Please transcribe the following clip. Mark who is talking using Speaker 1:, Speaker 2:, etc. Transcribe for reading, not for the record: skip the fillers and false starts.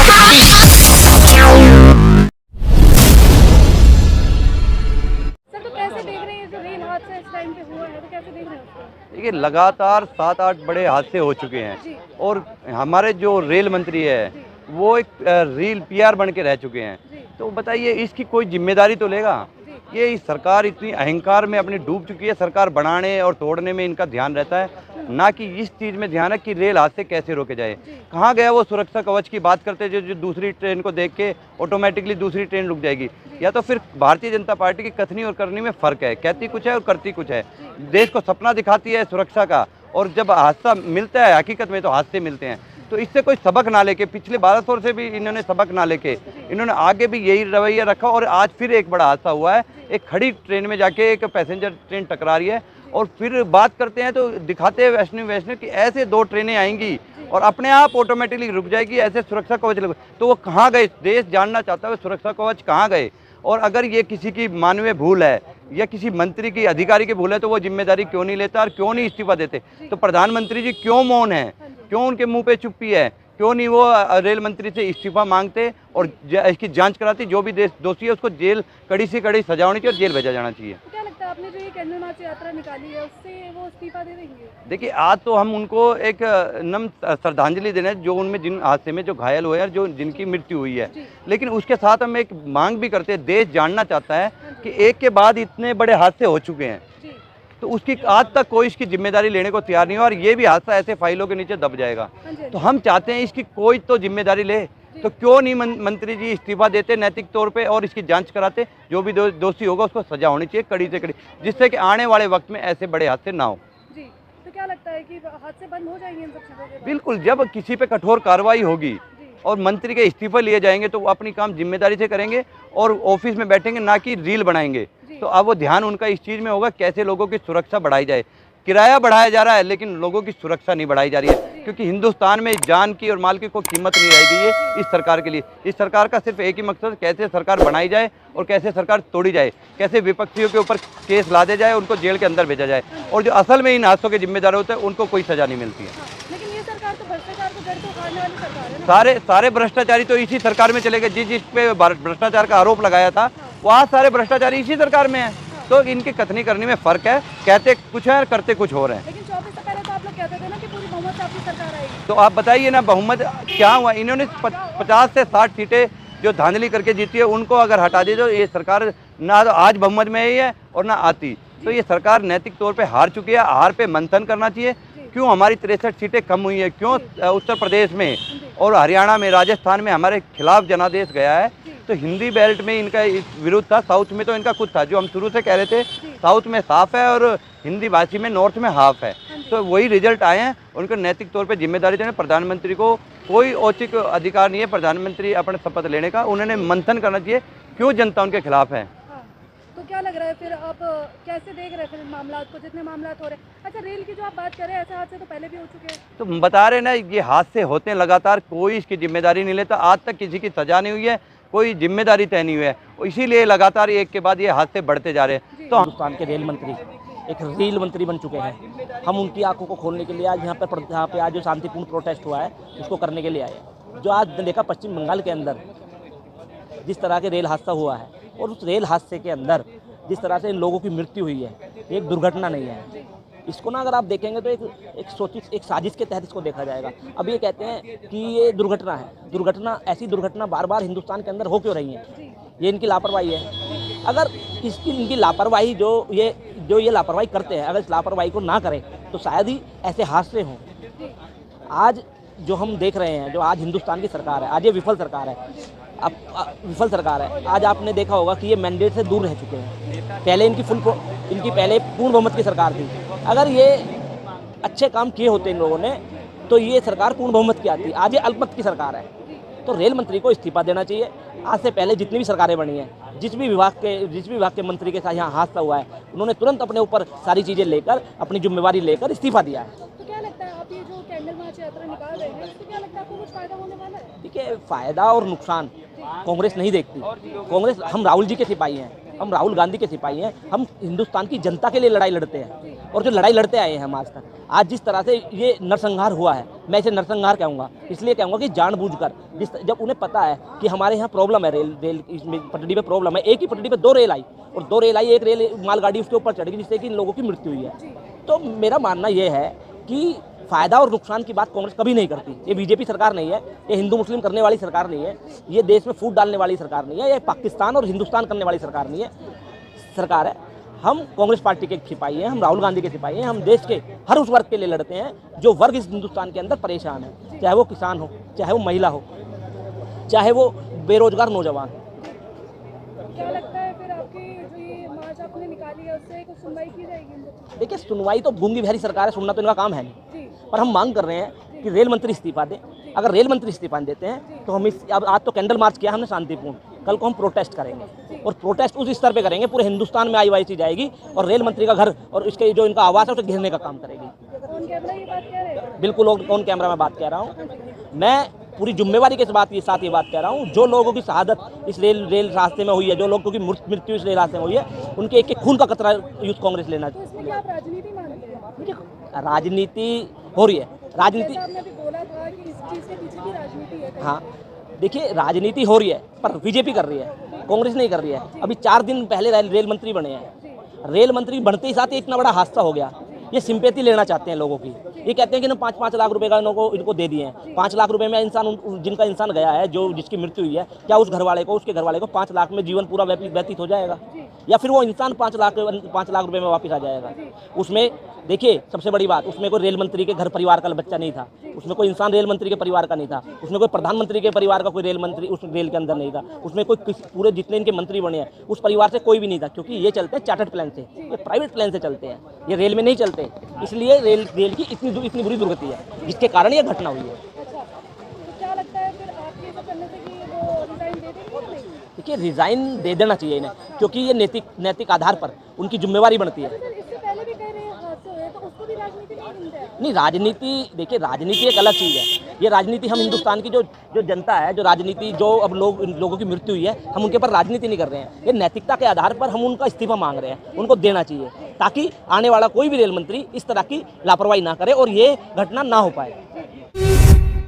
Speaker 1: Sir, तो कैसे देख रहे हैं जो रेल हादसा इस टाइम पे हुआ है, तो कैसे देख रहे हैं उसको?
Speaker 2: देखिए लगातार 7-8 बड़े हादसे हो चुके हैं
Speaker 1: जी।
Speaker 2: और हमारे जो रेल मंत्री है
Speaker 1: जी।
Speaker 2: वो एक रील पीआर बन के रह चुके हैं।
Speaker 1: जी।
Speaker 2: तो बताइए इसकी कोई जिम्मेदारी तो लेगा?
Speaker 1: जी।
Speaker 2: ये इस सरकार इतनी अहंकार में अपनी डूब चुकी है, सरकार बनाने और तोड़ने में इनका ध्यान रहता है, ना कि इस चीज़ में ध्यान है कि रेल हादसे कैसे रोके जाए।
Speaker 1: जी।
Speaker 2: कहाँ गया वो सुरक्षा कवच की बात करते जो दूसरी ट्रेन को देख के ऑटोमेटिकली दूसरी ट्रेन रुक जाएगी। या तो फिर भारतीय जनता पार्टी की कथनी और करनी में फ़र्क है, कहती कुछ है और करती कुछ है। देश को सपना दिखाती है सुरक्षा का और जब हादसा मिलता है हकीकत में तो हादसे मिलते हैं। तो इससे कोई सबक ना लेके पिछले 12 साल से भी इन्होंने सबक ना लेके इन्होंने आगे भी यही रवैया रखा और आज फिर एक बड़ा हादसा हुआ है। एक खड़ी ट्रेन में जाके एक पैसेंजर ट्रेन टकरा रही है और फिर बात करते हैं तो दिखाते हैं वैष्णव कि ऐसे 2 ट्रेनें आएंगी और अपने आप ऑटोमेटिकली रुक जाएगी, ऐसे सुरक्षा कवच लगे। तो वो कहाँ गए? देश जानना चाहता है सुरक्षा कवच कहाँ गए। और अगर ये किसी की मानवीय भूल है या किसी मंत्री की अधिकारी की भूल है तो वो जिम्मेदारी क्यों नहीं लेता और क्यों नहीं इस्तीफा देते? तो प्रधानमंत्री जी क्यों मौन है? क्यों उनके मुंह पे चुप्पी है? क्यों नहीं वो रेल मंत्री से इस्तीफा मांगते और इसकी जांच कराती? जो भी दोषी है उसको जेल कड़ी से कड़ी सजा होनी चाहिए और जेल भेजा जाना चाहिए।
Speaker 1: तो क्या लगता है आपने जो ये कैंडल मार्च यात्रा निकाली है उससे वो इस्तीफा दे देंगे?
Speaker 2: देखिए आज तो हम उनको एक नम्र श्रद्धांजलि देने जो उनमें जिन हादसे में जो घायल हुए हैं जो जिनकी मृत्यु हुई है, लेकिन उसके साथ हम एक मांग भी करते हैं। देश जानना चाहता है कि एक के बाद इतने बड़े हादसे हो चुके हैं तो उसकी आज तक कोई इसकी जिम्मेदारी लेने को तैयार नहीं है और ये भी हादसा ऐसे फाइलों के नीचे दब जाएगा। तो हम चाहते हैं इसकी कोई तो जिम्मेदारी ले। तो क्यों नहीं मंत्री जी इस्तीफा देते नैतिक तौर पे और इसकी जांच कराते? जो भी दोषी होगा उसको सजा होनी चाहिए कड़ी से कड़ी, जिससे कि आने वाले वक्त में ऐसे बड़े हादसे ना हो।
Speaker 1: जी। तो क्या लगता है कि हादसे बंद हो जाएंगे इन सब चीज़ों के बाद?
Speaker 2: बिल्कुल, जब किसी पे कठोर कार्रवाई होगी और मंत्री के इस्तीफे लिए जाएंगे तो वो अपनी काम जिम्मेदारी से करेंगे और ऑफिस में बैठेंगे, ना कि रील बनाएंगे। तो अब वो ध्यान उनका इस चीज़ में होगा कैसे लोगों की सुरक्षा बढ़ाई जाए। किराया बढ़ाया जा रहा है लेकिन लोगों की सुरक्षा नहीं बढ़ाई जा रही है, क्योंकि हिंदुस्तान में जान की और माल की कोई कीमत नहीं रहेगी ये इस सरकार के लिए। इस सरकार का सिर्फ एक ही मकसद, कैसे सरकार बनाई जाए और कैसे सरकार तोड़ी जाए, कैसे विपक्षियों के ऊपर केस लादे जाए, उनको जेल के अंदर भेजा जाए और जो असल में इन हादसों के जिम्मेदार होते हैं उनको कोई सजा नहीं मिलती है।
Speaker 1: लेकिन ये सरकार तो भ्रष्टाचार को जड़ से उखाड़ने वाली सरकार है ना?
Speaker 2: सारे भ्रष्टाचारी तो इसी सरकार में चले गए। जिस पे भ्रष्टाचार का आरोप लगाया था वहाँ सारे भ्रष्टाचारी इसी सरकार में है। तो इनकी कथनी करनी में फर्क है, कहते कुछ है करते कुछ हो रहे हैं।
Speaker 1: लेकिन 24 से पहले तो आप लोग कहते थे ना कि पूरी बहुमत से आपकी सरकार आएगी।
Speaker 2: तो आप बताइए ना बहुमत क्या हुआ? इन्होंने 50 से 60 सीटें जो धांधली करके जीती है उनको अगर हटा दे तो ये सरकार ना तो आज बहुमत में ही है और ना आती। तो ये सरकार नैतिक तौर पे हार चुकी है। हार पे मंथन करना चाहिए। क्यों हमारी 63 सीटें कम हुई है? क्यों उत्तर प्रदेश में और हरियाणा में, राजस्थान में हमारे खिलाफ जनादेश गया है? तो हिंदी बेल्ट में इनका विरोध था, साउथ में तो इनका कुछ था। जो हम शुरू से कह रहे थे साउथ में साफ है और हिंदी भाषी में नॉर्थ में हाफ है। तो वही रिजल्ट आए हैं। उनको नैतिक तौर पे जिम्मेदारी देने, प्रधानमंत्री को कोई औचिक अधिकार नहीं है प्रधानमंत्री अपने शपथ लेने का। उन्होंने मंथन करना चाहिए क्यों जनता उनके खिलाफ है।
Speaker 1: तो क्या लग रहा है फिर आप कैसे देख रहे हैं फिर मामला को, जितने मामला हो रहे हैं? अच्छा, रेल की जो आप बात कर रहे हैं ऐसे हादसे तो पहले भी हो चुके हैं।
Speaker 2: तो बता रहे ना ये हादसे होते हैं लगातार, कोई इसकी जिम्मेदारी नहीं लेता। आज तक किसी की सजा नहीं हुई है, कोई जिम्मेदारी तय नहीं हुई है, इसीलिए लगातार एक के बाद ये हादसे बढ़ते जा रहे हैं। तो
Speaker 3: हिंदुस्तान के रेल मंत्री एक रेल मंत्री बन चुके हैं। हम उनकी आंखों को खोलने के लिए आज यहाँ पे आज जो शांतिपूर्ण प्रोटेस्ट हुआ है उसको करने के लिए आए। जो आज देखा पश्चिम बंगाल के अंदर जिस तरह के रेल हादसा हुआ है और उस रेल हादसे के अंदर जिस तरह से लोगों की मृत्यु हुई है, एक दुर्घटना नहीं है। इसको ना अगर आप देखेंगे तो एक साजिश के तहत इसको देखा जाएगा। अब ये कहते हैं कि ये दुर्घटना है। दुर्घटना, ऐसी दुर्घटना बार बार हिंदुस्तान के अंदर हो क्यों रही है? ये इनकी लापरवाही है। अगर इनकी लापरवाही जो ये लापरवाही करते हैं, अगर इस लापरवाही को ना करें तो शायद ही ऐसे हादसे हों। आज जो हम देख रहे हैं, जो आज हिंदुस्तान की सरकार है, आज ये विफल सरकार है। अब विफल सरकार है। आज आपने देखा होगा कि ये मैंडेट से दूर रह चुके हैं। पहले इनकी पहले पूर्ण बहुमत की सरकार थी। अगर ये अच्छे काम किए होते इन लोगों ने तो ये सरकार पूर्ण बहुमत की आती। आज ये अल्पमत की सरकार है। तो रेल मंत्री को इस्तीफा देना चाहिए। आज से पहले जितनी भी सरकारें बनी हैं, जिस भी विभाग के मंत्री के साथ यहाँ हादसा हुआ है, उन्होंने तुरंत अपने ऊपर सारी चीज़ें लेकर, अपनी जिम्मेवारी लेकर इस्तीफा दिया है।
Speaker 1: तो क्या लगता है आप ये जो कैंडल मार्च यात्रा निकाल रहे हैं इससे क्या लगता है आपको कुछ फायदा होने वाला है?
Speaker 3: देखिए, फायदा और नुकसान कांग्रेस नहीं देखती। कांग्रेस, हम राहुल जी के सिपाही हैं, हम राहुल गांधी के सिपाही हैं। हम हिंदुस्तान की जनता के लिए लड़ाई लड़ते हैं और जो लड़ाई लड़ते आए हैं हम आज तक। आज जिस तरह से ये नरसंहार हुआ है, मैं इसे नरसंहार कहूँगा, इसलिए कहूँगा कि जानबूझकर जब उन्हें पता है कि हमारे यहाँ प्रॉब्लम है, रेल इसमें पटड़ी पे प्रॉब्लम है, एक ही पटड़ी पे 2 रेल आई और 2 रेल आई, एक रेल मालगाड़ी उसके ऊपर चढ़ गई जिससे कि इन लोगों की मृत्यु हुई है। तो मेरा मानना ये है कि फ़ायदा और नुकसान की बात कांग्रेस कभी नहीं करती। ये बीजेपी सरकार नहीं है, ये हिंदू मुस्लिम करने वाली सरकार नहीं है, ये देश में फूट डालने वाली सरकार नहीं है, ये पाकिस्तान और हिंदुस्तान करने वाली सरकार नहीं है, सरकार है। हम कांग्रेस पार्टी के सिपाही हैं, हम राहुल गांधी के सिपाही हैं, हम देश के हर उस वर्ग के लिए लड़ते हैं जो वर्ग इस हिंदुस्तान के अंदर परेशान है, चाहे वो किसान हो, चाहे वो महिला हो, चाहे वो बेरोजगार नौजवान।
Speaker 1: क्या लगता है फिर आपकी जो ये मार्च आपने निकाली है उससे कुछ सुनवाई की जाएगी इन बच्चों की?
Speaker 3: देखिए, सुनवाई तो गूंगी बहरी सरकार है, सुनना तो इनका काम है नहीं,
Speaker 1: जी
Speaker 3: पर हम मांग कर रहे हैं कि रेल मंत्री इस्तीफा दें। अगर रेल मंत्री इस्तीफा देते हैं तो हम अब आज तो कैंडल मार्च किया हमने शांतिपूर्ण, कल को हम प्रोटेस्ट करेंगे और प्रोटेस्ट उस स्तर पे करेंगे, पूरे हिंदुस्तान में आईवाईसी जाएगी और रेल मंत्री का घर और इसके जो इनका आवास है उसे घेरने का काम करेगी।
Speaker 1: ऑन कैमरा ये बात कह रहे हैं?
Speaker 3: बिल्कुल ऑन कैमरा में बात कह रहा हूँ। मैं पूरी जिम्मेवारी के साथ ये बात कह रहा हूँ, जो लोगों की शहादत इस रेल रास्ते में हुई है, जो लोगों की मृत्यु इस रेल रास्ते में हुई है, उनके एक खून का कतरा यूथ कांग्रेस लेना
Speaker 1: तो इसमें क्या आप राजनीति मानते हैं?
Speaker 3: राजनीति हो रही है, राजनीति।
Speaker 1: जैसा आपने अभी बोला था कि इस चीज़ के पीछे भी राजनीति है कहीं।
Speaker 3: हाँ, देखिए, राजनीति हो रही है पर बीजेपी कर रही है, कांग्रेस नहीं कर रही है। अभी 4 दिन पहले रेल मंत्री बने हैं, रेल मंत्री बनते ही साथ ही इतना बड़ा हादसा हो गया। ये सिंपैथी लेना चाहते हैं लोगों की, ये कहते हैं कि ना 5-5 लाख रुपए का इनको दे दिए हैं। 5 लाख रुपए में जिनका इंसान गया है, जिसकी मृत्यु हुई है, क्या उस घर वाले को, उसके घर वाले को 5 लाख में जीवन पूरा व्यतीत हो जाएगा, या फिर वो इंसान 5 लाख रुपए में वापस आ जाएगा? उसमें देखिए, सबसे बड़ी बात, उसमें कोई रेल मंत्री के घर परिवार का बच्चा नहीं था, उसमें कोई इंसान रेल मंत्री के परिवार का नहीं था, उसमें कोई प्रधानमंत्री के परिवार का कोई रेल मंत्री उस रेल के अंदर नहीं था, उसमें कोई पूरे जितने इनके मंत्री बने हैं उस परिवार से कोई भी नहीं था, क्योंकि ये चलते हैं चार्टर्ड प्लेन से, ये प्राइवेट प्लेन से चलते हैं, ये रेल में नहीं चलते। इसलिए रेल की इतनी बुरी दुर्गति है जिसके कारण ये घटना हुई है।
Speaker 1: अच्छा, तो क्या लगता है फिर आपके ये सब करने से कि वो रिजाइन दे देंगे या नहीं?
Speaker 3: देखिए, रिजाइन दे देना चाहिए इन्हें, क्योंकि ये नैतिक आधार पर उनकी जिम्मेवारी बनती है।
Speaker 1: सर, इससे पहले भी कह रहे हैं हादसे हुए, तो उसको भी राजनीति नहीं गिनते हैं?
Speaker 3: नहीं, राजनीति, देखिए, राजनीति एक अलग चीज़ है। ये राजनीति हम हिंदुस्तान की जो जनता है, जो राजनीति, जो अब लोगों की मृत्यु हुई है, हम उनके ऊपर राजनीति नहीं कर रहे हैं। ये नैतिकता के आधार पर हम उनका इस्तीफा मांग रहे हैं, उनको देना चाहिए, ताकि आने वाला कोई भी रेल मंत्री इस तरह की लापरवाही ना करे और ये घटना ना हो पाए।